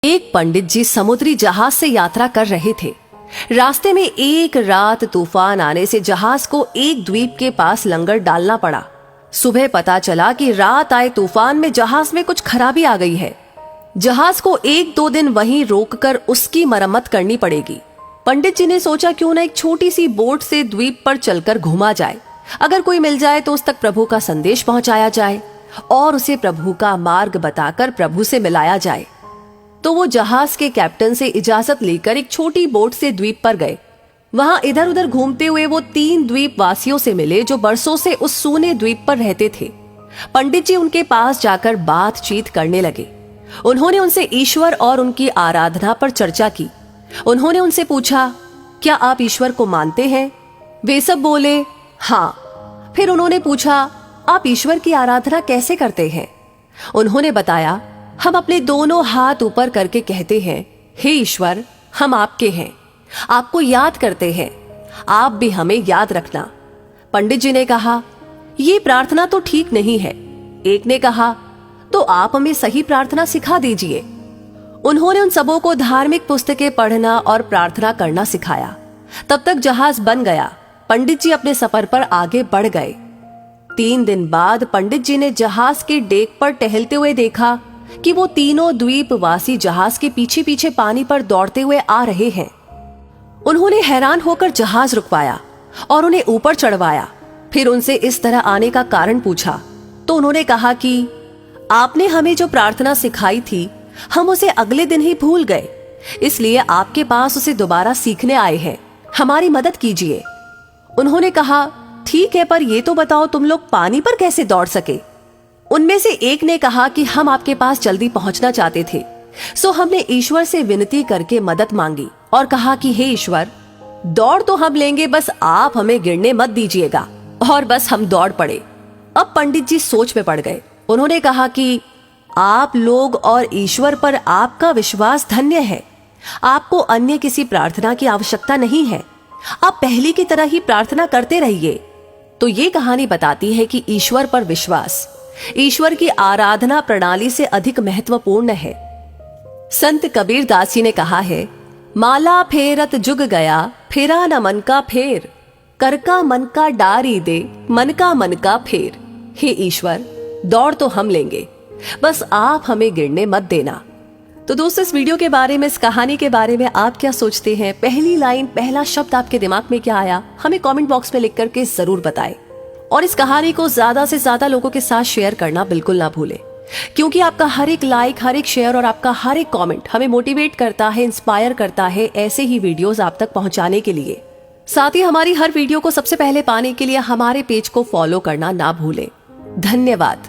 एक पंडित जी समुद्री जहाज से यात्रा कर रहे थे। रास्ते में एक रात तूफान आने से जहाज को एक द्वीप के पास लंगर डालना पड़ा। सुबह पता चला कि रात आए तूफान में जहाज में कुछ खराबी आ गई है। जहाज को 1-2 दिन वहीं रोककर उसकी मरम्मत करनी पड़ेगी। पंडित जी ने सोचा क्यों न एक छोटी सी बोट से द्वीप पर चलकर घूमा जाए। अगर कोई मिल जाए तो उस तक प्रभु का संदेश पहुंचाया जाए और उसे प्रभु का मार्ग बताकर प्रभु से मिलाया जाए। तो वो जहाज के कैप्टन से इजाजत लेकर एक छोटी बोट से द्वीप पर गए। वहां इधर उधर घूमते हुए वो 3 द्वीप वासियों से मिले जो बरसों से उस सूने द्वीप पर रहते थे। पंडित जी उनके पास जाकर बातचीत करने लगे। उन्होंने उनसे ईश्वर और उनकी आराधना पर चर्चा की। उन्होंने उनसे पूछा, क्या आप ईश्वर को मानते हैं? वे सब बोले, हाँ। फिर उन्होंने पूछा, आप ईश्वर की आराधना कैसे करते हैं? उन्होंने बताया, हम अपने दोनों हाथ ऊपर करके कहते हैं, हे ईश्वर, हम आपके हैं, आपको याद करते हैं, आप भी हमें याद रखना। पंडित जी ने कहा, ये प्रार्थना तो ठीक नहीं है। एक ने कहा, तो आप हमें सही प्रार्थना सिखा दीजिए। उन्होंने उन सबों को धार्मिक पुस्तकें पढ़ना और प्रार्थना करना सिखाया। तब तक जहाज बन गया। पंडित जी अपने सफर पर आगे बढ़ गए। 3 दिन बाद पंडित जी ने जहाज के डेक पर टहलते हुए देखा कि वो तीनों द्वीपवासी जहाज के पीछे पीछे पानी पर दौड़ते हुए आ रहे हैं। उन्होंने हैरान होकर जहाज रुकवाया और उन्हें ऊपर चढ़वाया। फिर उनसे इस तरह आने का कारण पूछा तो उन्होंने कहा कि आपने हमें जो प्रार्थना सिखाई थी हम उसे अगले दिन ही भूल गए, इसलिए आपके पास उसे दोबारा सीखने आए हैं, हमारी मदद कीजिए। उन्होंने कहा, ठीक है, पर ये तो बताओ तुम लोग पानी पर कैसे दौड़ सके? उनमें से एक ने कहा कि हम आपके पास जल्दी पहुंचना चाहते थे, सो हमने ईश्वर से विनती करके मदद मांगी और कहा कि हे ईश्वर, दौड़ तो हम लेंगे, बस आप हमें गिरने मत दीजिएगा। और बस हम दौड़ पड़े। अब पंडित जी सोच में पड़ गए। उन्होंने कहा कि आप लोग और ईश्वर पर आपका विश्वास धन्य है। आपको अन्य किसी प्रार्थना की आवश्यकता नहीं है। आप पहले की तरह ही प्रार्थना करते रहिए। तो ये कहानी बताती है कि ईश्वर पर विश्वास ईश्वर की आराधना प्रणाली से अधिक महत्वपूर्ण है। संत कबीर दास जी ने कहा है, माला फेरत जुग गया, फेरा न मन का फेर, कर का मन का डारी दे, मन का फेर। हे ईश्वर, दौड़ तो हम लेंगे, बस आप हमें गिरने मत देना। तो दोस्तों, इस वीडियो के बारे में, इस कहानी के बारे में आप क्या सोचते हैं? पहली लाइन, पहला शब्द आपके दिमाग में क्या आया? हमें कमेंट बॉक्स में लिख करके जरूर बताएं। और इस कहानी को ज्यादा से ज्यादा लोगों के साथ शेयर करना बिल्कुल ना भूलें, क्योंकि आपका हर एक लाइक, हर एक शेयर और आपका हर एक कमेंट हमें मोटिवेट करता है, इंस्पायर करता है ऐसे ही वीडियोस आप तक पहुंचाने के लिए। साथ ही हमारी हर वीडियो को सबसे पहले पाने के लिए हमारे पेज को फॉलो करना ना भूलें। धन्यवाद।